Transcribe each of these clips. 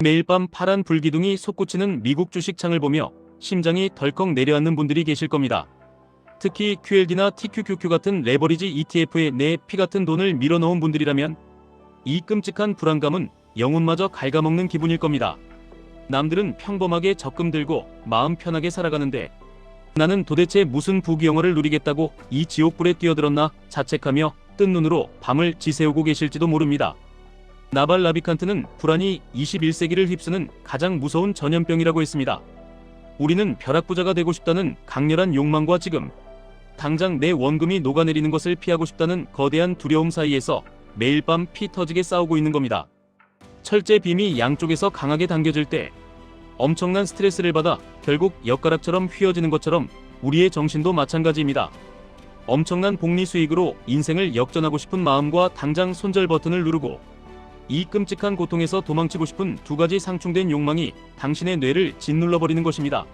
매일 밤 파란 불기둥이 솟구치는 미국 주식창을 보며 심장이 덜컥 내려앉는 분들이 계실 겁니다. 특히 QLD나 TQQQ 같은 레버리지 ETF에 내 피 같은 돈을 밀어넣은 분들이라면 이 끔찍한 불안감은 영혼마저 갉아먹는 기분일 겁니다. 남들은 평범하게 적금 들고 마음 편하게 살아가는데 나는 도대체 무슨 부귀영화를 누리겠다고 이 지옥불에 뛰어들었나 자책하며 뜬 눈으로 밤을 지새우고 계실지도 모릅니다. 나발 라비칸트는 불안이 21세기를 휩쓰는 가장 무서운 전염병이라고 했습니다. 우리는 벼락부자가 되고 싶다는 강렬한 욕망과 지금 당장 내 원금이 녹아내리는 것을 피하고 싶다는 거대한 두려움 사이에서 매일 밤 피 터지게 싸우고 있는 겁니다. 철제 빔이 양쪽에서 강하게 당겨질 때 엄청난 스트레스를 받아 결국 엿가락처럼 휘어지는 것처럼 우리의 정신도 마찬가지입니다. 엄청난 복리 수익으로 인생을 역전하고 싶은 마음과 당장 손절 버튼을 누르고 이 끔찍한 고통에서 도망치고 싶은 두 가지 상충된 욕망이 당신의 뇌를 짓눌러버리는 것입니다.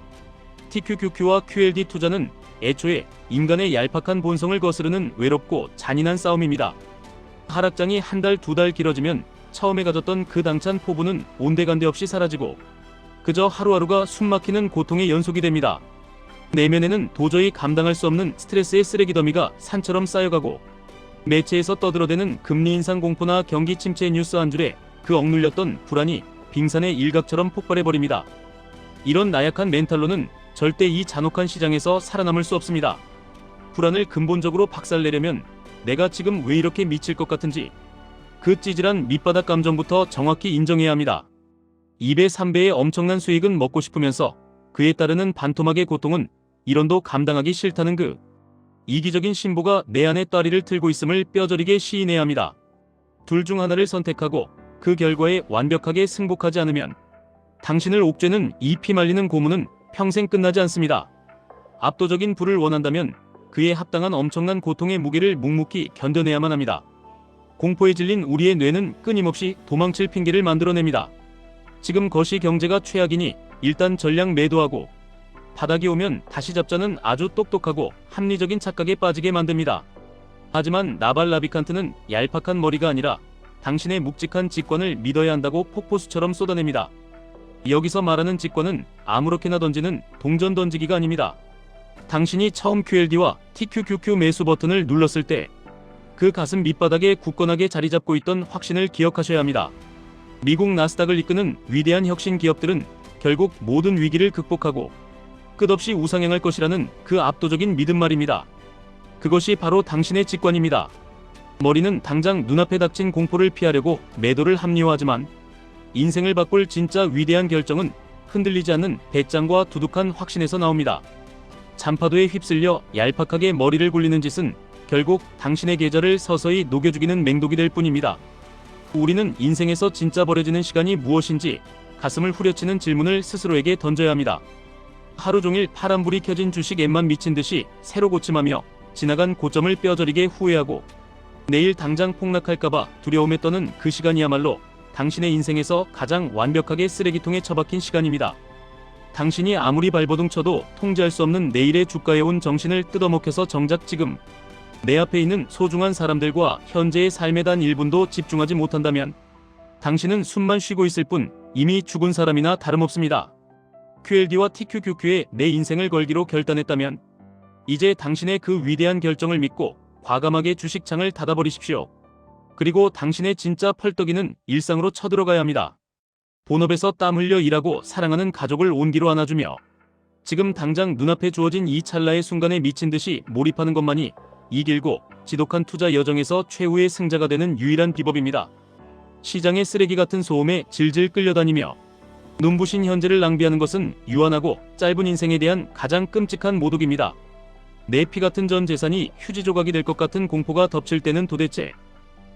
TQQQ와 QLD 투자는 애초에 인간의 얄팍한 본성을 거스르는 외롭고 잔인한 싸움입니다. 하락장이 한 달, 두 달 길어지면 처음에 가졌던 그 당찬 포부는 온데간데 없이 사라지고 그저 하루하루가 숨막히는 고통의 연속이 됩니다. 내면에는 도저히 감당할 수 없는 스트레스의 쓰레기 더미가 산처럼 쌓여가고 매체에서 떠들어대는 금리 인상 공포나 경기 침체 뉴스 한 줄에 그 억눌렸던 불안이 빙산의 일각처럼 폭발해버립니다. 이런 나약한 멘탈로는 절대 이 잔혹한 시장에서 살아남을 수 없습니다. 불안을 근본적으로 박살내려면 내가 지금 왜 이렇게 미칠 것 같은지 그 찌질한 밑바닥 감정부터 정확히 인정해야 합니다. 2배, 3배의 엄청난 수익은 먹고 싶으면서 그에 따르는 반토막의 고통은 1원도 감당하기 싫다는 그 이기적인 신보가 내 안에 따리를 틀고 있음을 뼈저리게 시인해야 합니다. 둘 중 하나를 선택하고 그 결과에 완벽하게 승복하지 않으면 당신을 옥죄는 이 피말리는 고문은 평생 끝나지 않습니다. 압도적인 부를 원한다면 그에 합당한 엄청난 고통의 무게를 묵묵히 견뎌내야만 합니다. 공포에 질린 우리의 뇌는 끊임없이 도망칠 핑계를 만들어냅니다. 지금 거시 경제가 최악이니 일단 전량 매도하고 바닥이 오면 다시 잡자는 아주 똑똑하고 합리적인 착각에 빠지게 만듭니다. 하지만 나발 라비칸트는 얄팍한 머리가 아니라 당신의 묵직한 직관을 믿어야 한다고 폭포수처럼 쏟아냅니다. 여기서 말하는 직관은 아무렇게나 던지는 동전 던지기가 아닙니다. 당신이 처음 QLD와 TQQQ 매수 버튼을 눌렀을 때 그 가슴 밑바닥에 굳건하게 자리 잡고 있던 확신을 기억하셔야 합니다. 미국 나스닥을 이끄는 위대한 혁신 기업들은 결국 모든 위기를 극복하고 끝없이 우상향할 것이라는 그 압도적인 믿음 말입니다. 그것이 바로 당신의 직관입니다. 머리는 당장 눈앞에 닥친 공포를 피하려고 매도를 합리화하지만 인생을 바꿀 진짜 위대한 결정은 흔들리지 않는 배짱과 두둑한 확신에서 나옵니다. 잔파도에 휩쓸려 얄팍하게 머리를 굴리는 짓은 결국 당신의 계좌를 서서히 녹여 죽이는 맹독이 될 뿐입니다. 우리는 인생에서 진짜 버려지는 시간이 무엇인지 가슴을 후려치는 질문을 스스로에게 던져야 합니다. 하루 종일 파란불이 켜진 주식 앱만 미친 듯이 새로 고침하며 지나간 고점을 뼈저리게 후회하고 내일 당장 폭락할까봐 두려움에 떠는 그 시간이야말로 당신의 인생에서 가장 완벽하게 쓰레기통에 처박힌 시간입니다. 당신이 아무리 발버둥 쳐도 통제할 수 없는 내일의 주가에 온 정신을 뜯어먹혀서 정작 지금 내 앞에 있는 소중한 사람들과 현재의 삶에 단 1분도 집중하지 못한다면 당신은 숨만 쉬고 있을 뿐 이미 죽은 사람이나 다름없습니다. QLD와 TQQQ에 내 인생을 걸기로 결단했다면 이제 당신의 그 위대한 결정을 믿고 과감하게 주식창을 닫아버리십시오. 그리고 당신의 진짜 펄떡이는 일상으로 쳐들어가야 합니다. 본업에서 땀 흘려 일하고 사랑하는 가족을 온기로 안아주며 지금 당장 눈앞에 주어진 이 찰나의 순간에 미친 듯이 몰입하는 것만이 이 길고 지독한 투자 여정에서 최후의 승자가 되는 유일한 비법입니다. 시장의 쓰레기 같은 소음에 질질 끌려다니며 눈부신 현재를 낭비하는 것은 유한하고 짧은 인생에 대한 가장 끔찍한 모독입니다. 내 피 같은 전 재산이 휴지 조각이 될 것 같은 공포가 덮칠 때는 도대체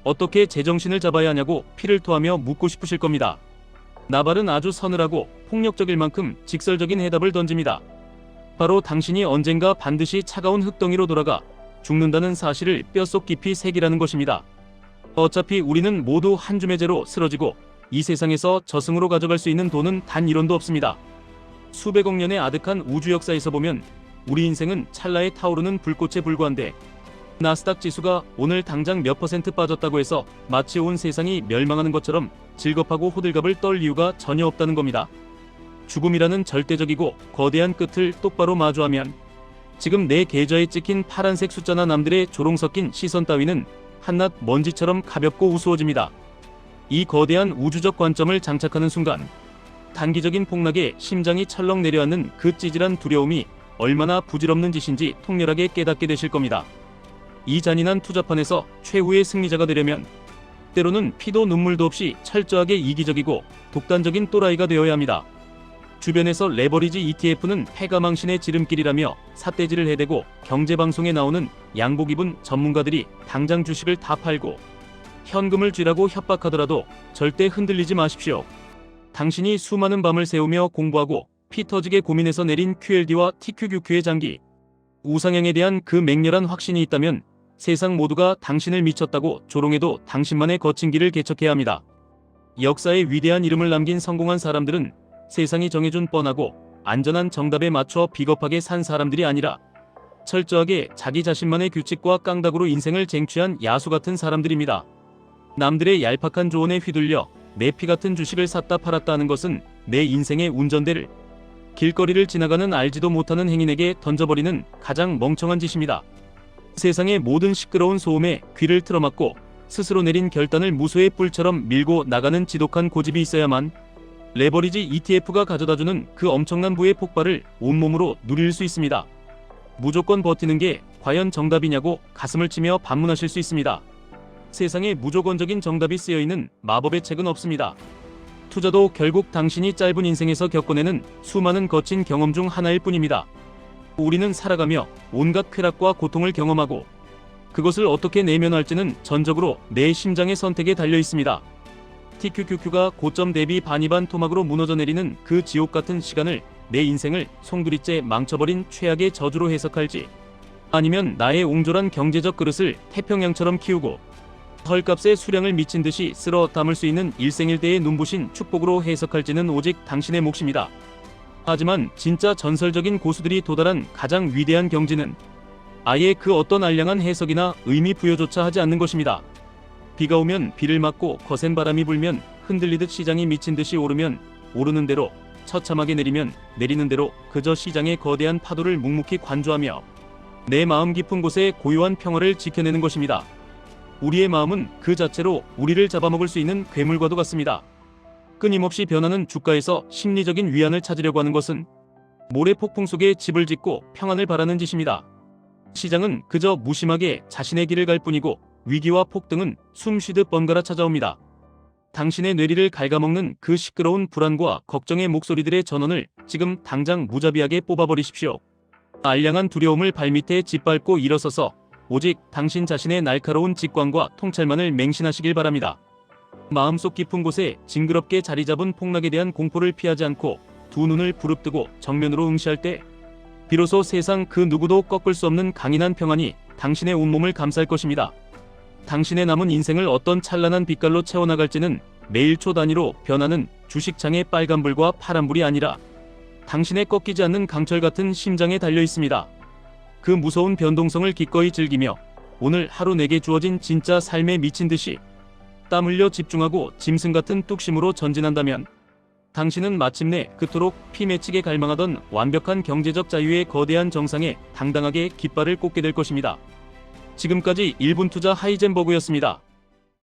어떻게 제정신을 잡아야 하냐고 피를 토하며 묻고 싶으실 겁니다. 나발은 아주 서늘하고 폭력적일 만큼 직설적인 해답을 던집니다. 바로 당신이 언젠가 반드시 차가운 흙덩이로 돌아가 죽는다는 사실을 뼛속 깊이 새기라는 것입니다. 어차피 우리는 모두 한 줌의 재로 쓰러지고 이 세상에서 저승으로 가져갈 수 있는 돈은 단 1원도 없습니다. 수백억 년의 아득한 우주 역사에서 보면 우리 인생은 찰나에 타오르는 불꽃에 불과한데 나스닥 지수가 오늘 당장 몇 퍼센트 빠졌다고 해서 마치 온 세상이 멸망하는 것처럼 질겁하고 호들갑을 떨 이유가 전혀 없다는 겁니다. 죽음이라는 절대적이고 거대한 끝을 똑바로 마주하면 지금 내 계좌에 찍힌 파란색 숫자나 남들의 조롱 섞인 시선 따위는 한낱 먼지처럼 가볍고 우스워집니다. 이 거대한 우주적 관점을 장착하는 순간 단기적인 폭락에 심장이 철렁 내려앉는 그 찌질한 두려움이 얼마나 부질없는 짓인지 통렬하게 깨닫게 되실 겁니다. 이 잔인한 투자판에서 최후의 승리자가 되려면 때로는 피도 눈물도 없이 철저하게 이기적이고 독단적인 또라이가 되어야 합니다. 주변에서 레버리지 ETF는 패가망신의 지름길이라며 삿대질을 해대고 경제방송에 나오는 양복 입은 전문가들이 당장 주식을 다 팔고 현금을 쥐라고 협박하더라도 절대 흔들리지 마십시오. 당신이 수많은 밤을 새우며 공부하고 피 터지게 고민해서 내린 QLD와 TQQQ의 장기 우상향에 대한 그 맹렬한 확신이 있다면 세상 모두가 당신을 미쳤다고 조롱해도 당신만의 거친 길을 개척해야 합니다. 역사에 위대한 이름을 남긴 성공한 사람들은 세상이 정해준 뻔하고 안전한 정답에 맞춰 비겁하게 산 사람들이 아니라 철저하게 자기 자신만의 규칙과 깡다구로 인생을 쟁취한 야수 같은 사람들입니다. 남들의 얄팍한 조언에 휘둘려 내 피 같은 주식을 샀다 팔았다 하는 것은 내 인생의 운전대를 길거리를 지나가는 알지도 못하는 행인에게 던져버리는 가장 멍청한 짓입니다. 세상의 모든 시끄러운 소음에 귀를 틀어막고 스스로 내린 결단을 무소의 뿔처럼 밀고 나가는 지독한 고집이 있어야만 레버리지 ETF가 가져다주는 그 엄청난 부의 폭발을 온몸으로 누릴 수 있습니다. 무조건 버티는 게 과연 정답이냐고 가슴을 치며 반문하실 수 있습니다. 세상에 무조건적인 정답이 쓰여있는 마법의 책은 없습니다. 투자도 결국 당신이 짧은 인생에서 겪어내는 수많은 거친 경험 중 하나일 뿐입니다. 우리는 살아가며 온갖 쾌락과 고통을 경험하고 그것을 어떻게 내면할지는 전적으로 내 심장의 선택에 달려 있습니다. TQQQ가 고점 대비 반이반 토막으로 무너져 내리는 그 지옥 같은 시간을 내 인생을 송두리째 망쳐버린 최악의 저주로 해석할지 아니면 나의 옹졸한 경제적 그릇을 태평양처럼 키우고 헐값에 수량을 미친 듯이 쓸어 담을 수 있는 일생일대의 눈부신 축복으로 해석할지는 오직 당신의 몫입니다. 하지만 진짜 전설적인 고수들이 도달한 가장 위대한 경지는 아예 그 어떤 알량한 해석이나 의미 부여조차 하지 않는 것입니다. 비가 오면 비를 맞고 거센 바람이 불면 흔들리듯 시장이 미친 듯이 오르면 오르는 대로 처참하게 내리면 내리는 대로 그저 시장의 거대한 파도를 묵묵히 관조하며 내 마음 깊은 곳에 고요한 평화를 지켜내는 것입니다. 우리의 마음은 그 자체로 우리를 잡아먹을 수 있는 괴물과도 같습니다. 끊임없이 변하는 주가에서 심리적인 위안을 찾으려고 하는 것은 모래폭풍 속에 집을 짓고 평안을 바라는 짓입니다. 시장은 그저 무심하게 자신의 길을 갈 뿐이고 위기와 폭등은 숨쉬듯 번갈아 찾아옵니다. 당신의 뇌리를 갉아먹는 그 시끄러운 불안과 걱정의 목소리들의 전원을 지금 당장 무자비하게 뽑아버리십시오. 알량한 두려움을 발밑에 짓밟고 일어서서 오직 당신 자신의 날카로운 직관과 통찰만을 맹신하시길 바랍니다. 마음속 깊은 곳에 징그럽게 자리 잡은 폭락에 대한 공포를 피하지 않고 두 눈을 부릅뜨고 정면으로 응시할 때 비로소 세상 그 누구도 꺾을 수 없는 강인한 평안이 당신의 온몸을 감쌀 것입니다. 당신의 남은 인생을 어떤 찬란한 빛깔로 채워나갈지는 매일 초 단위로 변하는 주식창의 빨간불과 파란불이 아니라 당신의 꺾이지 않는 강철 같은 심장에 달려 있습니다. 그 무서운 변동성을 기꺼이 즐기며 오늘 하루 내게 주어진 진짜 삶에 미친 듯이 땀 흘려 집중하고 짐승 같은 뚝심으로 전진한다면 당신은 마침내 그토록 피 맺히게 갈망하던 완벽한 경제적 자유의 거대한 정상에 당당하게 깃발을 꽂게 될 것입니다. 지금까지 1분 투자 하이젠버그였습니다.